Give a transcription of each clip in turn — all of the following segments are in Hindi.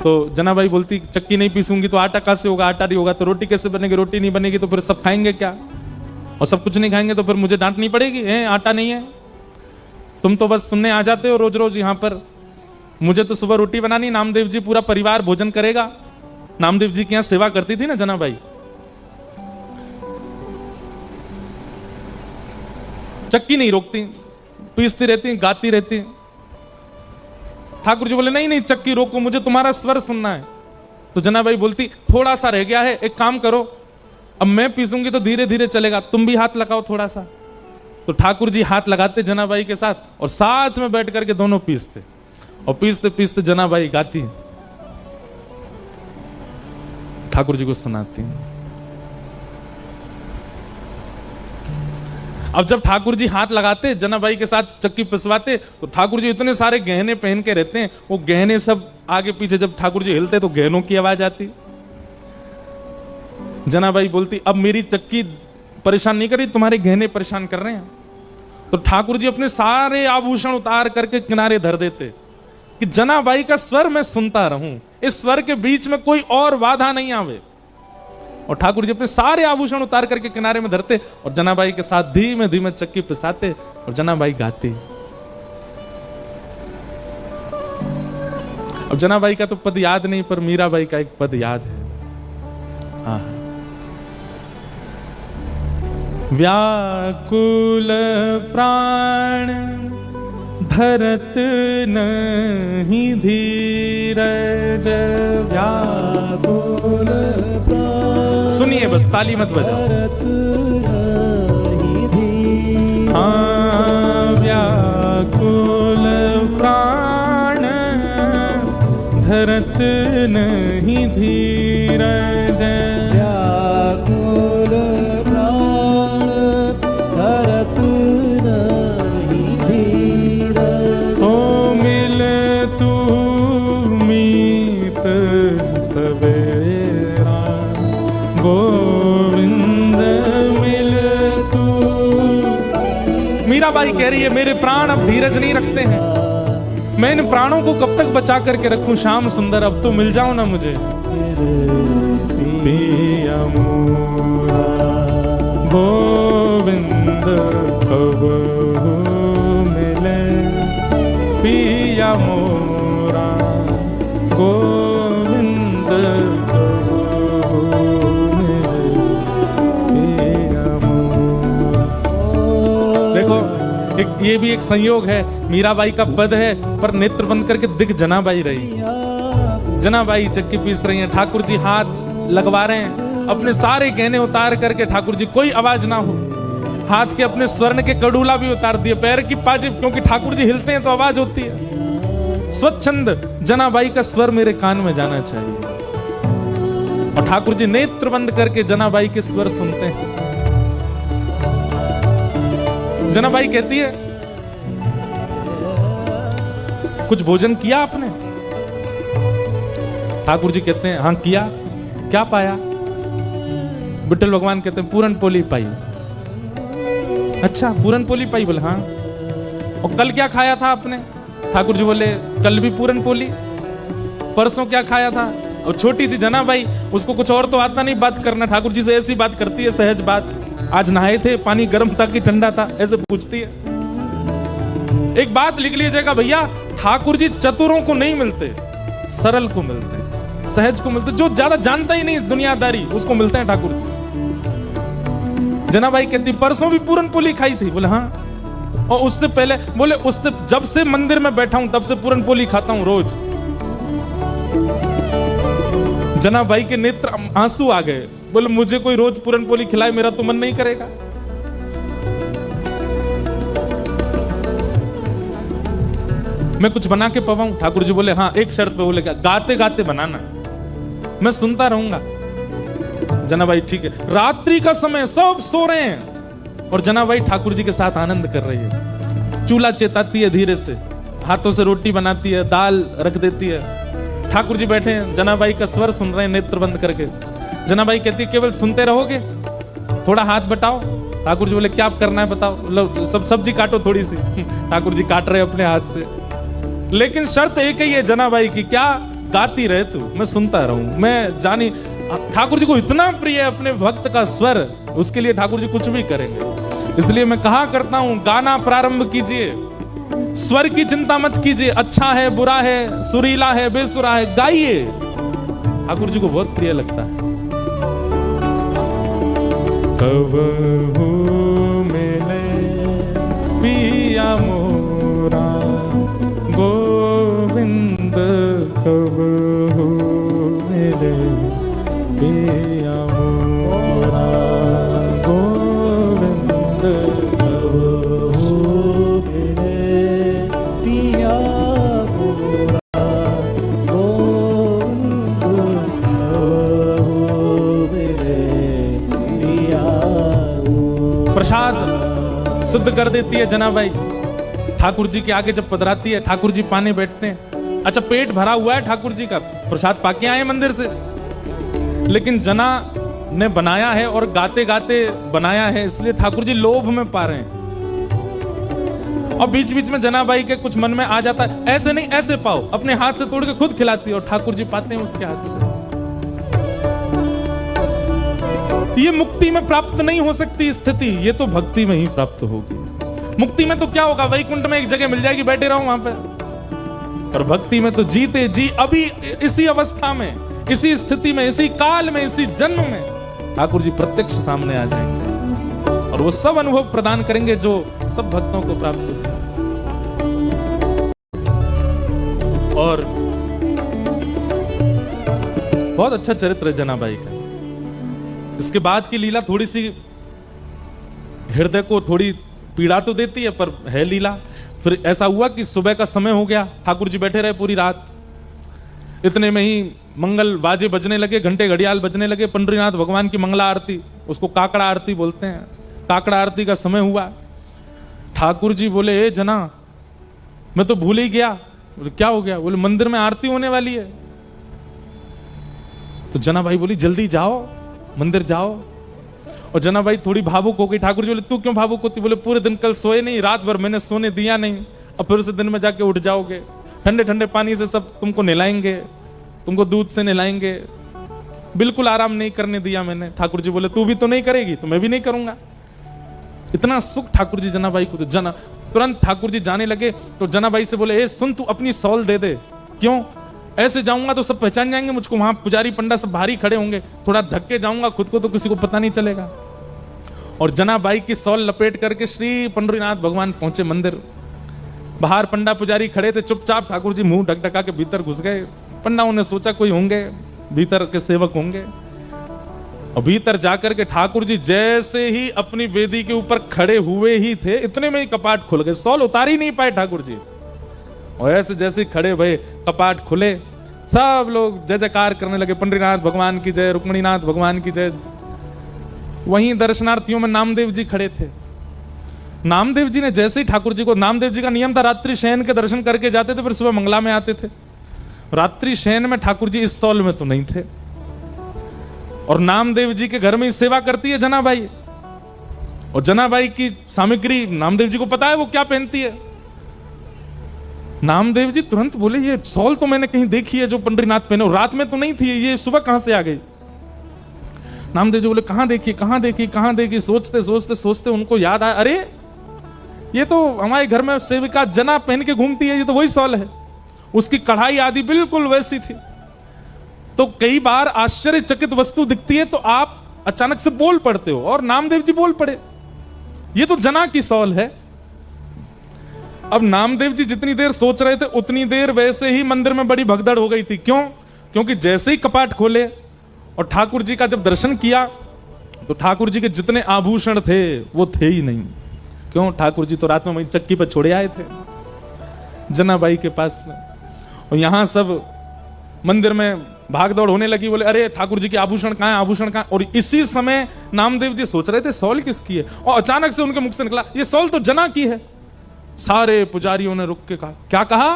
तो जनाबाई बोलती चक्की नहीं पीसूंगी तो आटा कहाँ से होगा, आटा नहीं होगा तो रोटी कैसे बनेगी, रोटी नहीं बनेगी तो फिर सब खाएंगे क्या, और सब कुछ नहीं खाएंगे तो फिर मुझे डांटनी पड़ेगी, आटा नहीं है। तुम तो बस सुनने आ जाते हो रोज रोज यहाँ पर, मुझे तो सुबह रोटी बनानी, नामदेव जी पूरा परिवार भोजन करेगा। नामदेव जी की यहाँ सेवा करती थी ना जनाबाई। चक्की नहीं रोकती, पीसती रहती, गाती रहती। ठाकुर जी बोले नहीं नहीं चक्की रोको, मुझे तुम्हारा स्वर सुनना है। तो जनाबाई बोलती थोड़ा सा रह गया है, एक काम करो, अब मैं पीसूंगी तो धीरे धीरे चलेगा, तुम भी हाथ लगाओ थोड़ा सा। तो ठाकुर जी हाथ लगाते जनाबाई के साथ और साथ में बैठ करके दोनों पीसते, और पीसते पीसते जनाबाई गाती, ठाकुर जी को सुनाती। अब जब ठाकुर जी हाथ लगाते जनाबाई के साथ चक्की पिसवाते, तो ठाकुर जी इतने सारे गहने पहन के रहते हैं, वो गहने सब आगे पीछे जब ठाकुर जी हिलते तो गहनों की आवाज आती। जनाबाई बोलती अब मेरी चक्की परेशान नहीं कर रही, तुम्हारे गहने परेशान कर रहे हैं। तो ठाकुर जी अपने सारे आभूषण उतार करके किनारे धर देते कि जनाबाई का स्वर मैं सुनता रहूं, इस स्वर के बीच में कोई और बाधा नहीं आवे। और ठाकुर जी अपने सारे आभूषण उतार करके किनारे में धरते और जनाबाई के साथ धीमे धीमे चक्की पिसाते और जनाबाई गाती। अब जनाबाई का तो पद याद नहीं, पर मीराबाई का एक पद याद है। हाँ, व्याकुल प्राण धरत नहीं धीरज, व्याकुल प्राण। सुनिए बस, ताली मत बजाओ। हाँ, व्याकुल प्राण धरत नहीं धीरज, व्याकुल प्राण धरत नहीं धीरज। ओ मिल तू मीत सवेरा, गोविंद मिल तू। मीराबाई कह रही है मेरे प्राण अब धीरज नहीं रखते हैं, मैं इन प्राणों को कब तक बचा करके रखूं, श्याम सुंदर अब तो मिल जाओ ना मुझे। पिया मोरा गोविंद कब मिले, पिया मोरा गोविंद कब मिले, पिया मोरा। देखो ये भी एक संयोग है, मीराबाई का पद है पर नेत्र बंद करके दिख जनाबाई रही। जनाबाई चक्की पीस रही हैं, ठाकुर जी हाथ लगवा रहे हैं, अपने सारे गहने उतार करके ठाकुर जी कोई आवाज ना हो, हाथ के अपने स्वर्ण के कड़ूला भी उतार दिए, पैर की पाजेब, क्योंकि ठाकुर जी हिलते हैं तो आवाज होती है। स्वच्छंद जनाबाई का स्वर मेरे कान में जाना चाहिए। और ठाकुर जी नेत्र बंद करके जनाबाई के स्वर सुनते हैं। जनाबाई कहती है कुछ भोजन किया आपने? ठाकुर जी कहते हैं हाँ किया। क्या पाया? विठल भगवान कहते हैं पूरन पोली पाई। अच्छा पूरन पोली पाई? बोले हाँ। और कल क्या खाया था आपने? ठाकुर जी बोले कल भी पूरन पोली। परसों क्या खाया था? और छोटी सी जनाबाई, उसको कुछ और तो आता नहीं बात करना, ठाकुर जी से ऐसी बात करती है सहज बात, आज नहाए थे, पानी गर्म था कि ठंडा था, ऐसे पूछती है। एक बात लिख लीजिएगा भैया, ठाकुर जी चतुरों को नहीं मिलते, सरल को मिलते हैं, सहज को मिलते, जो ज्यादा जानता ही नहीं दुनियादारी उसको मिलते हैं ठाकुर जी। जनाबाई कहती परसों भी पूरन पोली खाई थी? बोले हाँ। और उससे पहले? बोले उससे जब से मंदिर में बैठा हूं तब से पूरन पोली खाता हूं रोज। जनाबाई के नेत्र आंसू आ गए, बोले मुझे कोई रोज पूरन पोली खिलाए मेरा तो मन नहीं करेगा। मैं कुछ बना के पवाऊं? ठाकुर जी बोले हाँ एक शर्त पे। बोले क्या? गाते गाते बनाना, मैं सुनता रहूंगा। जनाबाई ठीक है। रात्रि का समय सब सो रहे हैं और जनाबाई ठाकुर जी के साथ आनंद कर रही है। चूल्हा चेताती है धीरे से, हाथों से रोटी बनाती है, दाल रख देती है। ठाकुर जी बैठे हैं, जनाबाई का स्वर सुन रहे हैं नेत्र बंद करके। जनाबाई कहती है केवल सुनते रहोगे? थोड़ा हाथ बटाओ। ठाकुर जी बोले क्या करना है बताओ? लो सब सब्जी काटो थोड़ी सी। ठाकुर जी काट रहे अपने हाथ से, लेकिन शर्त एक ही है जनाबाई की, क्या? गाती रहे तू, मैं सुनता रहूं, मैं जानी। ठाकुर जी को इतना प्रिय है अपने भक्त का स्वर, उसके लिए ठाकुर जी कुछ भी करेंगे। इसलिए मैं कहा करता हूं, गाना प्रारंभ कीजिए, स्वर की चिंता मत कीजिए, अच्छा है बुरा है, सुरीला है बेसुरा है, गाइए। ठाकुर जी को बहुत प्रिय लगता है। कब हो मिले पिया मोरा गोविंद, कब हो मिले पिया मोरा गोविंद, कब हो मिले पिया मोरा गोविंद, कब हो मिले पिया। प्रसाद शुद्ध कर देती है जनाबाई, ठाकुर जी के आगे जब पधराती है, ठाकुर जी पाने बैठते हैं। अच्छा, पेट भरा हुआ है ठाकुर जी का, प्रसाद पाके आए मंदिर से, लेकिन जना ने बनाया है और गाते गाते बनाया है, इसलिए ठाकुर जी लोभ में पा रहे हैं। और बीच बीच में जनाबाई के कुछ मन में आ जाता है, ऐसे नहीं ऐसे पाओ, अपने हाथ से तोड़ के खुद खिलाती है और ठाकुर जी पाते हैं उसके हाथ से। ये मुक्ति में प्राप्त नहीं हो सकती स्थिति, ये तो भक्ति में ही प्राप्त होगी। मुक्ति में तो क्या होगा, वैकुंठ में एक जगह मिल जाएगी, बैठे रहो वहां पे। और भक्ति में तो जीते जी अभी इसी अवस्था में, इसी स्थिति में, इसी काल में, इसी जन्म में ठाकुर जी प्रत्यक्ष सामने आ जाएंगे और वो सब अनुभव प्रदान करेंगे जो सब भक्तों को प्राप्त होते। और बहुत अच्छा चरित्र है जनाबाई का। इसके बाद की लीला थोड़ी सी हृदय को थोड़ी पीड़ा तो देती है, पर है लीला। फिर ऐसा हुआ कि सुबह का समय हो गया, ठाकुर जी बैठे रहे पूरी रात। इतने में ही मंगल बाजे बजने लगे, घंटे घड़ियाल बजने लगे। पंडरीनाथ भगवान की मंगला आरती, उसको काकड़ा आरती बोलते हैं, काकड़ा आरती का समय हुआ। ठाकुर जी बोले, ए जना, मैं तो भूल ही गया। बोले क्या हो गया? बोले मंदिर में आरती होने वाली है। तो जना भाई बोली जल्दी जाओ, मंदिर जाओ। और जना भाई थोड़ी भावुक हो गई। ठाकुर जी बोले तू क्यों भावुक होती? बोले पूरे दिन कल सोए नहीं, रात भर मैंने सोने दिया नहीं, अब फिर से दिन में जाके उठ जाओगे, ठंडे ठंडे पानी से सब तुमको नहलाएंगे, तुमको दूध से नहलाएंगे, बिल्कुल आराम नहीं करने दिया मैंने। ठाकुर जी बोले तू भी तो नहीं करेगी तो मैं भी नहीं करूंगा। इतना सुख ठाकुर जी जनाबाई को। तो जना तुरंत ठाकुर जी जाने लगे तो जनाबाई से बोले, ए सुन, तू अपनी सॉल दे दे। क्यों? ऐसे जाऊंगा तो सब पहचान जाएंगे मुझको, वहां पुजारी पंडा सब भारी खड़े होंगे, थोड़ा ढक के जाऊंगा खुद को तो किसी को पता नहीं चलेगा। और जनाबाई की सॉल लपेट करके श्री पंडरीनाथ भगवान पहुंचे मंदिर। बाहर पंडा पुजारी खड़े थे, चुपचाप ठाकुर जी मुंह ढक ढका के भीतर घुस गए। पंडाओं ने सोचा कोई होंगे, भीतर के सेवक होंगे। और भीतर जाकर के ठाकुर जी जैसे ही अपनी वेदी के ऊपर खड़े हुए ही थे, इतने में ही कपाट खुल गए। सॉल उतार ही नहीं पाए ठाकुर जी, और ऐसे जैसे खड़े भये कपाट खुले, सब लोग जय जयकार करने लगे, पंडरीनाथ भगवान की जय, रुक्मणीनाथ भगवान की जय। वहीं दर्शनार्थियों में नामदेव जी खड़े थे। नामदेव जी ने जैसे ही ठाकुर जी को, नामदेव जी का नियम था रात्रि शयन के दर्शन करके जाते थे, फिर सुबह मंगला में आते थे। रात्रि शयन में ठाकुर जी इस सॉल में तो नहीं थे। और नामदेव जी के घर में ही सेवा करती है जनाबाई, और जनाबाई की सामग्री नामदेव जी को पता है वो क्या पहनती है। नामदेव जी तुरंत बोले, ये सॉल तो मैंने कहीं देखी है जो पंडरीनाथ पहने, रात में तो नहीं थी, ये सुबह कहां से आ गई? नामदेव जी बोले कहां देखी कहां देखी कहां देखी। सोचते सोचते सोचते उनको याद आया, अरे ये तो हमारे घर में सेविका जना पहन के घूमती है, ये तो वही सॉल है। उसकी कढ़ाई आदि बिल्कुल वैसी थी। तो कई बार आश्चर्यचकित वस्तु दिखती है तो आप अचानक से बोल पड़ते हो, और नामदेव जी बोल पड़े, ये तो जना की सॉल है। अब नामदेव जी जितनी देर सोच रहे थे उतनी देर वैसे ही मंदिर में बड़ी भगदड़ हो गई थी। क्यों? क्योंकि जैसे ही कपाट खोले और ठाकुर जी का जब दर्शन किया तो ठाकुर जी के जितने आभूषण थे वो थे ही नहीं। क्यों? ठाकुर जी तो रात में वहीं चक्की पर छोड़े आए थे जनाबाई के पास में। और यहां सब मंदिर में भागदौड़ होने लगी, बोले अरे ठाकुर जी के आभूषण कहां है, आभूषण कहां? और इसी समय नामदेव जी सोच रहे थे सॉल किसकी है, और अचानक से उनके मुख से निकला, ये सॉल तो जना की है। सारे पुजारियों ने रुक के कहा, क्या कहा?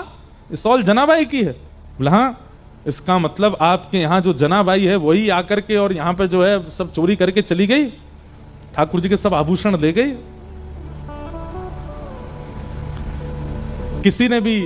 ये सॉल जनाबाई की है? बोला हाँ। इसका मतलब आपके यहां जो जनाबाई है वही आकर के और यहां पे जो है सब चोरी करके चली गई, ठाकुर जी के सब आभूषण ले गई। किसी ने भी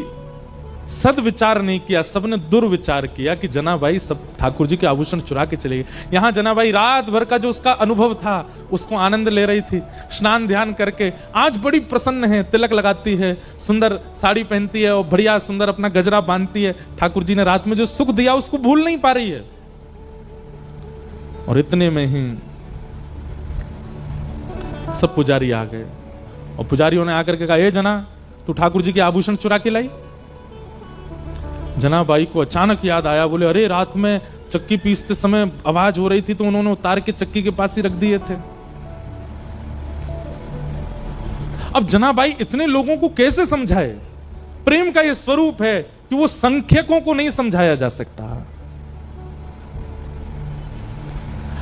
सदविचार नहीं किया, सबने दुर्विचार किया कि जनाबाई सब ठाकुर जी के आभूषण चुरा के चले गई। यहां जनाबाई रात भर का जो उसका अनुभव था उसको आनंद ले रही थी, स्नान ध्यान करके आज बड़ी प्रसन्न है, तिलक लगाती है, सुंदर साड़ी पहनती है और बढ़िया सुंदर अपना गजरा बांधती है। ठाकुर जी ने रात में जो सुख दिया उसको भूल नहीं पा रही है। और इतने में ही सब पुजारी आ गए और पुजारियों ने आकर के कहा, ए जना, तू ठाकुर जी के आभूषण चुरा के लाई? जनाबाई को अचानक याद आया, बोले अरे रात में चक्की पीसते समय आवाज हो रही थी तो उन्होंने उतार के चक्की के पास ही रख दिए थे। अब जनाबाई इतने लोगों को कैसे समझाए? प्रेम का यह स्वरूप है कि वो संख्यकों को नहीं समझाया जा सकता।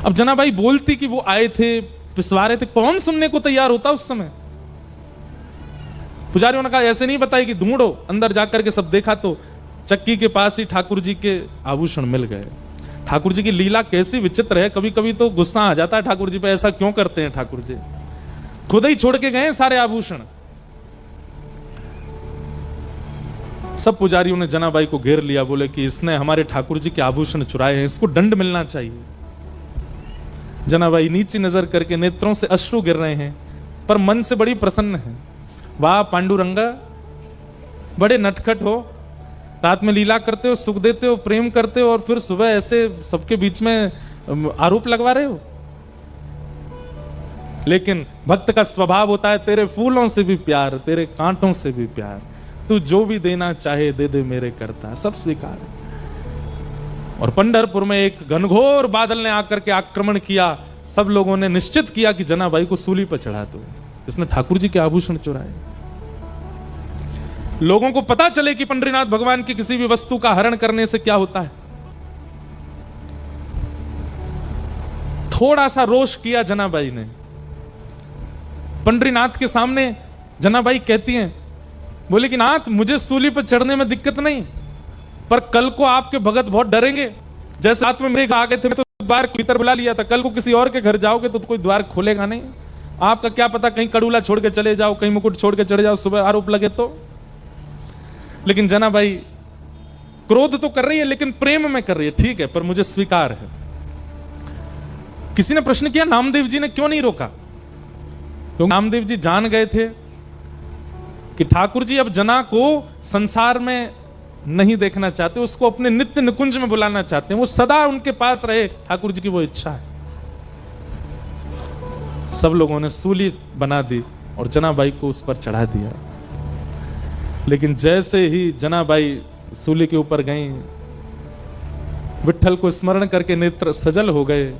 अब जनाबाई बोलती कि वो आए थे, पिसवा रहे थे, कौन सुनने को तैयार होता उस समय? पुजारियों ने कहा ऐसे नहीं बताई कि ढूंढो, अंदर जाकर के सब देखा तो चक्की के पास ही ठाकुर जी के आभूषण मिल गए। ठाकुर जी की लीला कैसी विचित्र है, कभी कभी तो गुस्सा आ जाता है ठाकुर जी पे, ऐसा क्यों करते हैं ठाकुर जी? खुद ही छोड़ के गए सारे आभूषण। सब पुजारियों ने जनाबाई को घेर लिया, बोले कि इसने हमारे ठाकुर जी के आभूषण चुराए हैं, इसको दंड मिलना चाहिए। जनाबाई नीची नजर करके नेत्रों से अश्रु गिर रहे हैं पर मन से बड़ी प्रसन्न है। वाह पांडुरंगा, बड़े नटखट हो, रात में लीला करते हो, सुख देते हो, प्रेम करते हो और फिर सुबह ऐसे सबके बीच में आरोप लगवा रहे हो। लेकिन भक्त का स्वभाव होता है तेरे फूलों से भी प्यार, तेरे कांटों से भी प्यार, तू जो भी देना चाहे दे दे मेरे करता, सब स्वीकार है। और पंढरपुर में एक घनघोर बादल ने आकर के आक्रमण किया। सब लोगों ने निश्चित किया कि जनाबाई को सूली पर चढ़ा दो, इसने ठाकुर जी के आभूषण चुराए। लोगों को पता चले कि पंडरीनाथ भगवान की किसी भी वस्तु का हरण करने से क्या होता है। थोड़ा सा रोष किया जनाबाई ने। पंडरीनाथ के सामने जनाबाई कहती हैं, बोले कि नाथ मुझे सूली पर चढ़ने में दिक्कत नहीं, पर कल को आपके भगत बहुत डरेंगे। जैसे रात में मेरे आ गए थे तो द्वार भीतर बुला लिया था, कल को किसी और के घर जाओगे तो कोई द्वार खोलेगा नहीं। आपका क्या पता कहीं कड़ूला छोड़ के चले जाओ, कहीं मुकुट छोड़ के चले जाओ, सुबह आरोप लगे तो। लेकिन जनाबाई क्रोध तो कर रही है लेकिन प्रेम में कर रही है, ठीक है पर मुझे स्वीकार है। किसी ने प्रश्न किया नामदेव जी ने क्यों नहीं रोका? तो नामदेव जी जान गए थे कि ठाकुर जी अब जना को संसार में नहीं देखना चाहते, उसको अपने नित्य निकुंज में बुलाना चाहते हैं, वो सदा उनके पास रहे, ठाकुर जी की वो इच्छा है। सब लोगों ने सूली बना दी और जनाबाई को उस पर चढ़ा दिया। लेकिन जैसे ही जनाबाई सूली के ऊपर गई, विठ्ठल को स्मरण करके नेत्र सजल हो गए।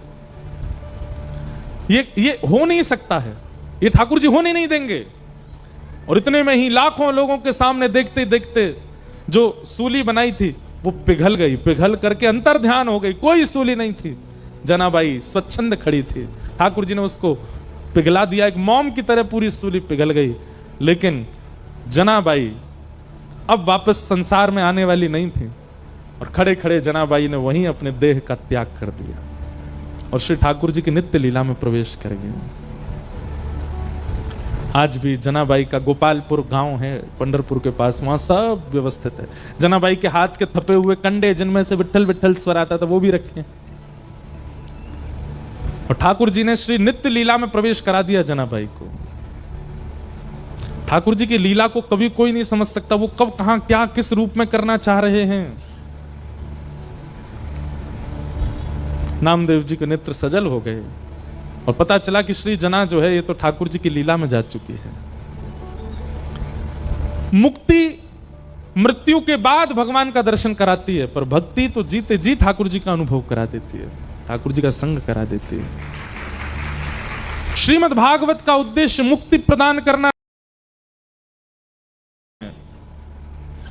ये हो नहीं सकता है, ये ठाकुर जी होने नहीं देंगे। और इतने में ही लाखों लोगों के सामने देखते देखते जो सूली बनाई थी वो पिघल गई, पिघल करके अंतर ध्यान हो गई, कोई सूली नहीं थी। जनाबाई स्वच्छंद खड़ी थी, ठाकुर जी ने उसको पिघला दिया, एक मोम की तरह पूरी सूली पिघल गई। लेकिन जनाबाई अब वापस संसार में आने वाली नहीं थी और खड़े खड़े जनाबाई ने वहीं अपने देह का त्याग कर दिया और श्री ठाकुर जी की नित्य लीला में प्रवेश कर गए। आज भी जनाबाई का गोपालपुर गांव है पंढरपुर के पास, वहां सब व्यवस्थित है। जनाबाई के हाथ के थपे हुए कंडे जिनमें से विठ्ठल विठ्ठल स्वर आता था वो भी रखे। और ठाकुर जी ने श्री नित्य लीला में प्रवेश करा दिया जनाबाई को। ठाकुर जी की लीला को कभी कोई नहीं समझ सकता, वो कब कहां क्या किस रूप में करना चाह रहे हैं। नामदेव जी के नेत्र सजल हो गए और पता चला कि श्री जना जो है ये तो ठाकुर जी की लीला में जा चुकी है। मुक्ति मृत्यु के बाद भगवान का दर्शन कराती है, पर भक्ति तो जीते जी ठाकुर जी का अनुभव करा देती है, ठाकुर जी का संग करा देती है। श्रीमद् भागवत का उद्देश्य मुक्ति प्रदान करना।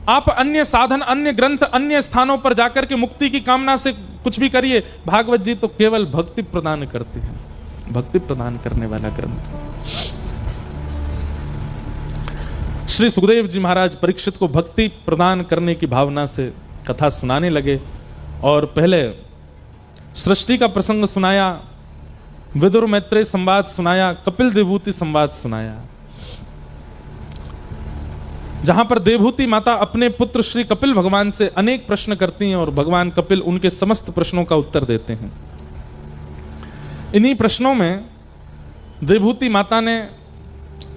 आप अन्य साधन, अन्य ग्रंथ, अन्य स्थानों पर जाकर के मुक्ति की कामना से कुछ भी करिए, भागवत जी तो केवल भक्ति प्रदान करते हैं, भक्ति प्रदान करने वाला ग्रंथ। श्री सुखदेव जी महाराज परीक्षित को भक्ति प्रदान करने की भावना से कथा सुनाने लगे और पहले सृष्टि का प्रसंग सुनाया, विदुर मैत्रेय संवाद सुनाया, कपिल विभूति संवाद सुनाया। जहां पर देवहूति माता अपने पुत्र श्री कपिल भगवान से अनेक प्रश्न करती हैं और भगवान कपिल उनके समस्त प्रश्नों का उत्तर देते हैं। इन्हीं प्रश्नों में देवहूति माता ने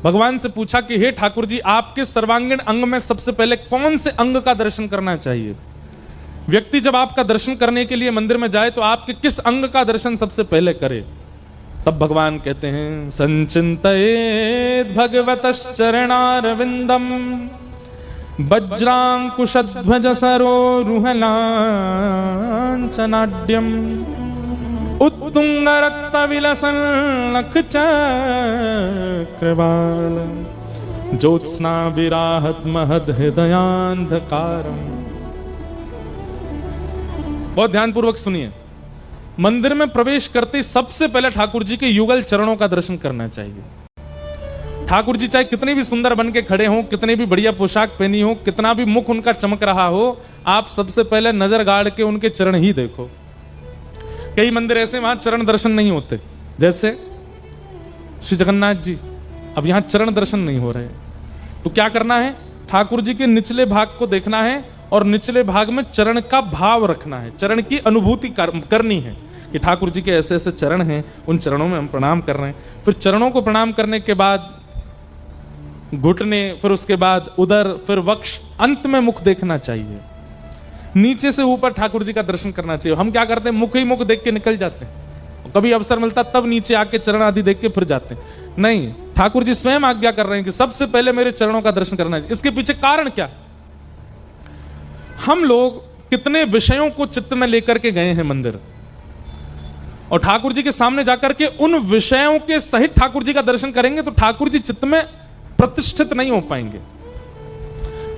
भगवान से पूछा कि हे ठाकुर जी, आपके सर्वांगीण अंग में सबसे पहले कौन से अंग का दर्शन करना चाहिए? व्यक्ति जब आपका दर्शन करने के लिए मंदिर में जाए तो आपके किस अंग का दर्शन सबसे पहले करे? तब भगवान कहते हैं, संचिंतयेत् भगवतश्चरणारविंदम वज्रांकुशध्वज सरोरुहलांचनाड्यम उत्तुंग रक्त विलसन लख चक्रवाल ज्योत्स्ना विराहत महद हृदयांधकारम। बहुत ध्यानपूर्वक सुनिए। मंदिर में प्रवेश करते सबसे पहले ठाकुर जी के युगल चरणों का दर्शन करना चाहिए। ठाकुर जी चाहे कितने भी सुंदर बन के खड़े हों, कितने भी बढ़िया पोशाक पहनी हो, कितना भी मुख उनका चमक रहा हो, आप सबसे पहले नजर गाड़ के उनके चरण ही देखो। कई मंदिर ऐसे वहां चरण दर्शन नहीं होते, जैसे श्री जगन्नाथ जी, अब यहां चरण दर्शन नहीं हो रहे, तो क्या करना है? ठाकुर जी के निचले भाग को देखना है और निचले भाग में चरण का भाव रखना है, चरण की अनुभूति करनी है कि ठाकुर जी के ऐसे ऐसे चरण हैं, उन चरणों में हम प्रणाम कर रहे हैं। फिर चरणों को प्रणाम करने के बाद घुटने, फिर उसके बाद उदर, फिर वक्ष, अंत में मुख देखना चाहिए। नीचे से ऊपर ठाकुर जी का दर्शन करना चाहिए। हम क्या करते हैं? मुख ही मुख देख के निकल जाते हैं, कभी अवसर मिलता तब नीचे आके चरण आदि देख के फिर जाते हैं। नहीं, ठाकुर जी स्वयं आज्ञा कर रहे हैं कि सबसे पहले मेरे चरणों का दर्शन करना चाहिए। इसके पीछे कारण क्या? हम लोग कितने विषयों को चित्त में लेकर के गए हैं मंदिर, और ठाकुर जी के सामने जाकर के उन विषयों के सहित ठाकुर जी का दर्शन करेंगे तो ठाकुर जी चित्त में प्रतिष्ठित नहीं हो पाएंगे।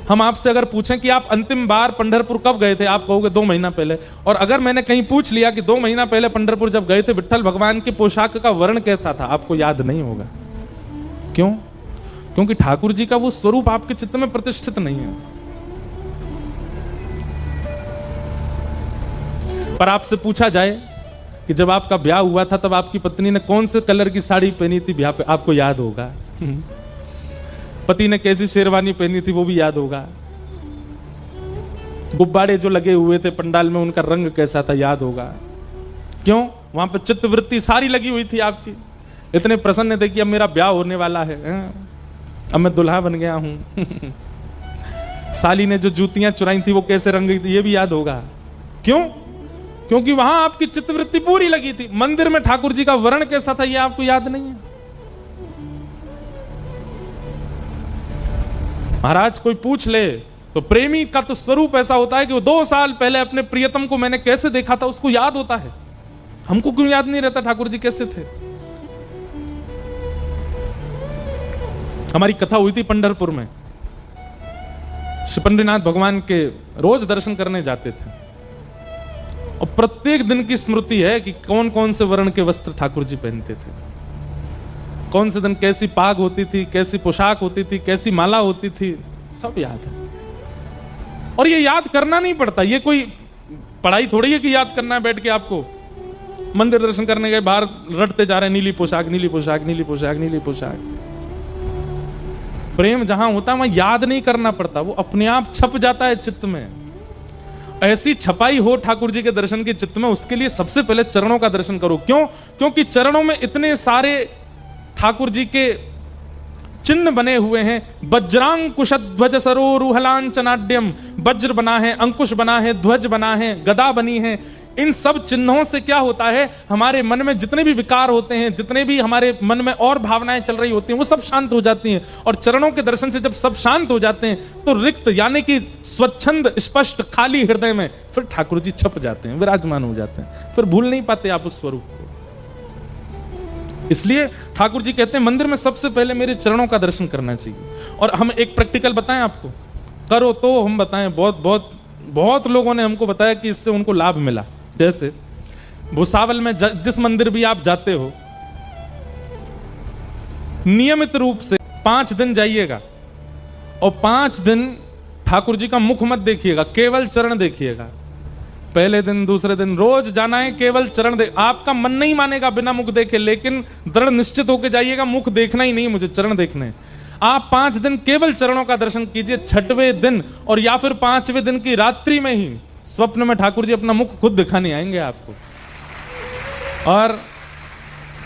हम आपसे अगर पूछें कि आप अंतिम बार पंढरपुर कब गए थे, आप कहोगे 2 महीना पहले। और अगर मैंने कहीं पूछ लिया कि 2 महीना पहले पंढरपुर जब गए थे, विट्ठल भगवान की पोशाक का वर्ण कैसा था, आपको याद नहीं होगा। क्यों? क्योंकि ठाकुर जी का वो स्वरूप आपके चित्त में प्रतिष्ठित नहीं है। पर आपसे पूछा जाए कि जब आपका ब्याह हुआ था तब आपकी पत्नी ने कौन से कलर की साड़ी पहनी थी ब्याह पे, आपको याद होगा। पति ने कैसी शेरवानी पहनी थी वो भी याद होगा। गुब्बारे जो लगे हुए थे पंडाल में उनका रंग कैसा था याद होगा। क्यों? वहां पे चित्तवृत्ति सारी लगी हुई थी आपकी। इतने प्रसन्न थे कि अब मेरा ब्याह होने वाला है, अब मैं दुल्हा बन गया हूं। साली ने जो जूतियां चुराई थी वो कैसे रंग गई थी ये भी याद होगा। क्यों? क्योंकि वहां आपकी चित्तवृत्ति पूरी लगी थी। मंदिर में ठाकुर जी का वर्ण कैसा था ये आपको याद नहीं है। महाराज कोई पूछ ले तो प्रेमी का तो स्वरूप ऐसा होता है कि वो 2 साल पहले अपने प्रियतम को मैंने कैसे देखा था उसको याद होता है। हमको क्यों याद नहीं रहता ठाकुर जी कैसे थे? हमारी कथा हुई थी पंढरपुर में। श्री पंडरीनाथ भगवान के रोज दर्शन करने जाते थे और प्रत्येक दिन की स्मृति है कि कौन कौन से वर्ण के वस्त्र ठाकुर जी पहनते थे, कौन से दिन कैसी पाग होती थी, कैसी पोशाक होती थी, कैसी माला होती थी, सब याद है। और ये याद करना नहीं पड़ता, ये कोई पढ़ाई थोड़ी है कि याद करना है बैठ के आपको। मंदिर दर्शन करने के बाहर रटते जा रहे हैं नीली पोशाक, नीली पोशाक, नीली पोशाक, नीली पोशाक। प्रेम जहां होता है वहां याद नहीं करना पड़ता, वो अपने आप छप जाता है चित्त में। ऐसी छपाई हो ठाकुर जी के दर्शन के चित्त में, उसके लिए सबसे पहले चरणों का दर्शन करो। क्यों? क्योंकि चरणों में इतने सारे ठाकुर जी के चिन्ह बने हुए हैं। वज्रांकुश ध्वज सरोरुहलांचनाड्यम, वज्र बना है, अंकुश बना है, ध्वज बना है, गदा बनी है। इन सब चिन्हों से क्या होता है, हमारे मन में जितने भी विकार होते हैं, जितने भी हमारे मन में और भावनाएं चल रही होती हैं, वो सब शांत हो जाती हैं। और चरणों के दर्शन से जब सब शांत हो जाते हैं तो रिक्त यानी कि स्वच्छंद, स्पष्ट, खाली हृदय में फिर ठाकुर जी छप जाते हैं, विराजमान हो जाते हैं। फिर भूल नहीं पाते आप उस स्वरूप को। इसलिए ठाकुर जी कहते हैं मंदिर में सबसे पहले मेरे चरणों का दर्शन करना चाहिए। और हम एक प्रैक्टिकल बताएं आपको, करो तो हम बताएं। बहुत लोगों ने हमको बताया कि इससे उनको लाभ मिला। जैसे भुसावल में जिस मंदिर भी आप जाते हो, नियमित रूप से 5 दिन जाइएगा और 5 दिन ठाकुर जी का मुख मत देखिएगा, केवल चरण देखिएगा। पहले दिन, दूसरे दिन, रोज जाना है, केवल चरण देख। आपका मन नहीं मानेगा बिना मुख देखे, लेकिन दृढ़ निश्चित होकर जाइएगा मुख देखना ही नहीं, मुझे चरण देखने। आप 5 दिन केवल चरणों का दर्शन कीजिए, 6वें दिन और या फिर 5वें दिन की रात्रि में ही स्वप्न में ठाकुर जी अपना मुख खुद दिखाने आएंगे आपको और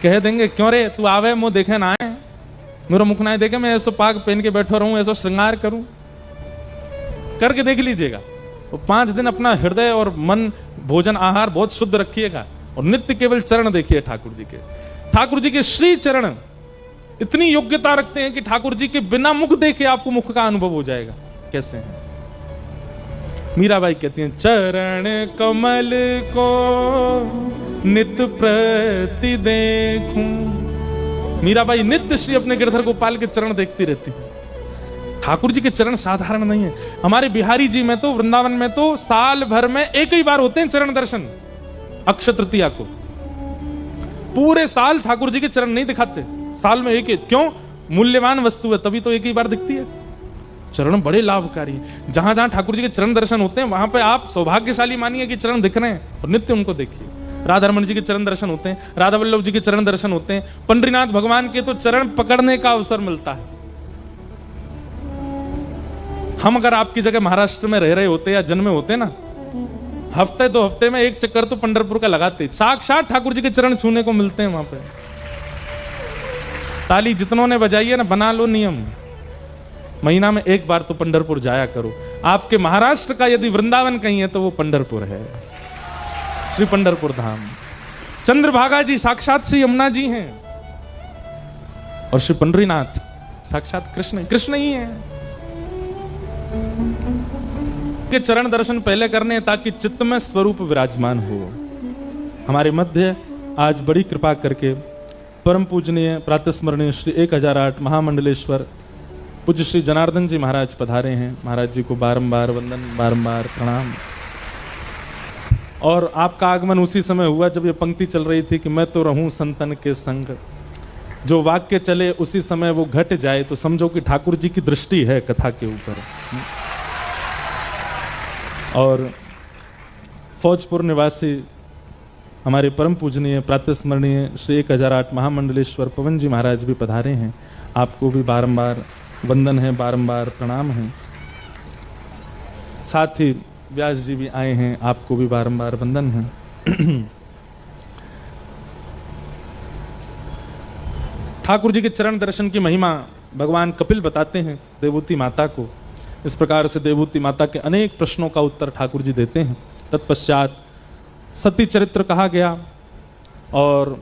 कह देंगे, क्यों रे तू आवे मुंह देखे ना आए, मेरा मुख ना देखे, मैं ऐसो पाग पहन के बैठो रहूं, ऐसो श्रृंगार करूं, करके देख लीजिएगा। तो 5 दिन अपना हृदय और मन, भोजन आहार बहुत शुद्ध रखिएगा और नित्य केवल चरण देखिए ठाकुर जी के। ठाकुर जी के श्री चरण इतनी योग्यता रखते हैं कि ठाकुर जी के बिना मुख देखे आपको मुख का अनुभव हो जाएगा। कैसे हैं? मीराबाई कहती हैं, चरण कमल को नित्य प्रति देखूं। मीराबाई नित्य श्री अपने गिरधर गोपाल के चरण देखती रहती है। ठाकुर जी के चरण साधारण नहीं है। हमारे बिहारी जी में तो, वृंदावन में तो साल भर में एक ही बार होते हैं चरण दर्शन, अक्षय तृतीया को। पूरे साल ठाकुर जी के चरण नहीं दिखाते, साल में एक ही। क्यों? मूल्यवान वस्तु है, तभी तो एक ही बार दिखती है। चरण बड़े लाभकारी हैं। जहां जहां ठाकुर जी के चरण दर्शन होते हैं वहां पे आप सौभाग्यशाली मानिए कि चरण दिख रहे हैं और नित्य उनको देखिए। राधा रमन जी के चरण दर्शन होते हैं, राधा वल्लभ जी के चरण दर्शन होते हैं, पंडरीनाथ भगवान के तो चरण पकड़ने का अवसर मिलता है। हम अगर आपकी जगह महाराष्ट्र में रह रहे होते या जन्मे होते ना, हफ्ते 2 हफ्ते में एक चक्कर तो पंढरपुर का लगाते। साक्षात ठाकुर जी के चरण छूने को मिलते हैं वहां पे। ताली जितनों ने बजाई है ना, बना लो नियम, महीना में एक बार तो पंढरपुर जाया करो। आपके महाराष्ट्र का यदि वृंदावन कहीं है तो वो पंढरपुर है, श्री पंढरपुर धाम। चंद्रभागा जी साक्षात श्री यमुना जी हैं और श्री पंडरीनाथ साक्षात कृष्ण ही है। के चरण दर्शन पहले करने ताकि चित्त में स्वरूप विराजमान हो। हमारे मध्य आज बड़ी कृपा करके परम पूजनीय प्रातस्मरणीय श्री 1008 महामंडलेश्वर पूज्य श्री जनार्दन जी महाराज पधारे हैं। महाराज जी को बारंबार वंदन, बारंबार प्रणाम। और आपका आगमन उसी समय हुआ जब ये पंक्ति चल रही थी कि मैं तो रहूं संतन के संग। जो वाक्य चले उसी समय वो घट जाए तो समझो कि ठाकुर जी की दृष्टि है कथा के ऊपर। और फौजपुर निवासी हमारे परम पूजनीय प्रातस्मरणीय श्री 1008 महामंडलेश्वर पवन जी महाराज भी पधारे हैं। आपको भी बारंबार वंदन है, बारंबार प्रणाम है। साथ ही व्यास जी भी आए हैं, आपको भी बारंबार वंदन है। ठाकुर जी के चरण दर्शन की महिमा भगवान कपिल बताते हैं देवूति माता को। इस प्रकार से देवूति माता के अनेक प्रश्नों का उत्तर ठाकुर जी देते हैं। तत्पश्चात सती चरित्र कहा गया और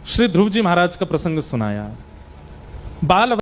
श्री ध्रुव जी महाराज का प्रसंग सुनाया। बाल